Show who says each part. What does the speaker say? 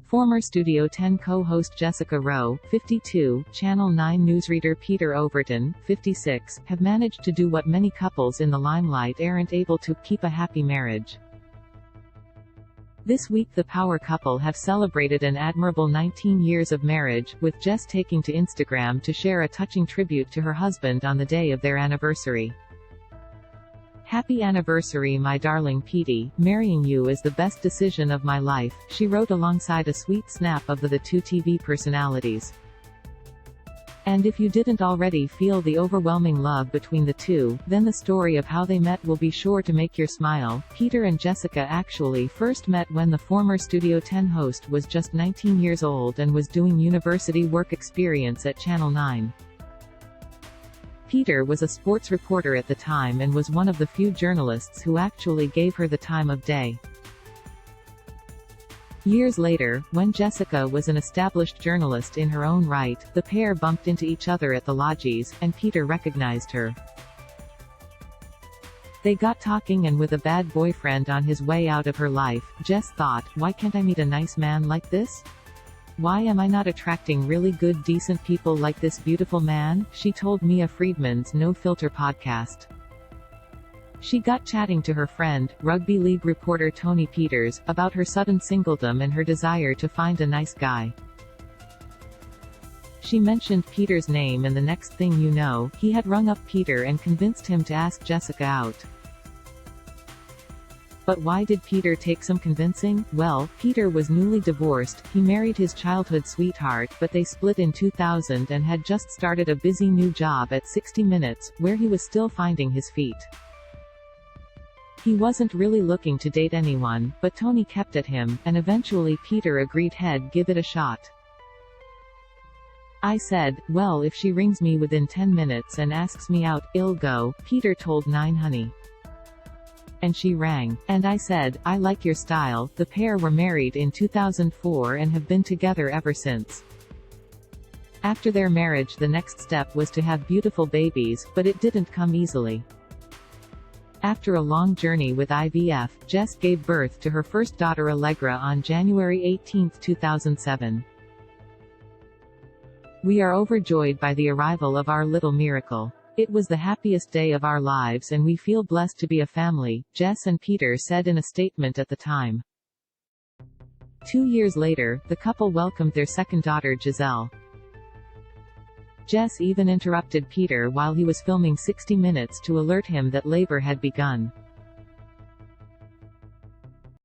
Speaker 1: Former Studio 10 co-host Jessica Rowe, 52, Channel 9 newsreader Peter Overton, 56, have managed to do what many couples in the limelight aren't able to: keep a happy marriage. This week the power couple have celebrated an admirable 19 years of marriage, with Jess taking to Instagram to share a touching tribute to her husband on the day of their anniversary. "Happy anniversary, my darling Petey, marrying you is the best decision of my life," she wrote alongside a sweet snap of the two TV personalities. And if you didn't already feel the overwhelming love between the two, then the story of how they met will be sure to make you smile. Peter and Jessica actually first met when the former Studio 10 host was just 19 years old and was doing university work experience at Channel 9. Peter was a sports reporter at the time and was one of the few journalists who actually gave her the time of day. Years later, when Jessica was an established journalist in her own right, the pair bumped into each other at the lodges, and Peter recognized her. They got talking, and with a bad boyfriend on his way out of her life, Jess thought, "Why can't I meet a nice man like this? Why am I not attracting really good, decent people like this beautiful man?" she told Mia Friedman's No Filter podcast. She got chatting to her friend, rugby league reporter Tony Peters, about her sudden singledom and her desire to find a nice guy. She mentioned Peter's name, and the next thing you know, he had rung up Peter and convinced him to ask Jessica out. But why did Peter take some convincing? Well, Peter was newly divorced, he married his childhood sweetheart, but they split in 2000 and had just started a busy new job at 60 Minutes, where he was still finding his feet. He wasn't really looking to date anyone, but Tony kept at him, and eventually Peter agreed he'd give it a shot. "I said, well, if she rings me within 10 minutes and asks me out, I'll go," Peter told 9 Honey. And she rang. "And I said, I like your style." The pair were married in 2004 and have been together ever since. After their marriage, the next step was to have beautiful babies, but it didn't come easily. After a long journey with IVF, Jess gave birth to her first daughter Allegra on January 18, 2007. "We are overjoyed by the arrival of our little miracle. It was the happiest day of our lives and we feel blessed to be a family," Jess and Peter said in a statement at the time. 2 years later, the couple welcomed their second daughter Giselle. Jess even interrupted Peter while he was filming 60 Minutes to alert him that labor had begun.